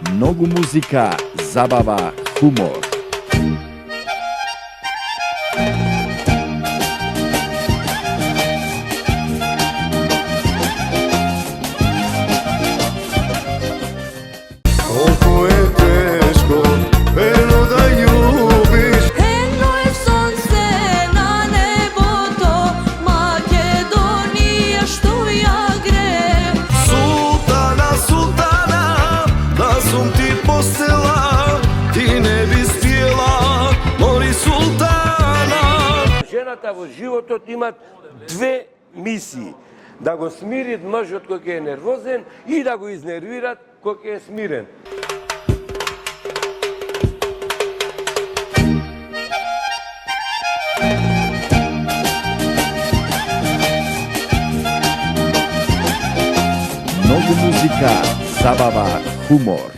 Mnogo muzika, zabava, humor. Koliko je teško, eno da ljubiš. Eno je sunce na neboto, Makedonija što ja grem. Sultana, sultana, da sam ti postela, ti ne bi spjela, mori sultana. Жената во животот имат две мисии. Да го смирит мъжот кој е нервозен и да го изнервират кој е смирен. Mnogo muzika, zabava, humor.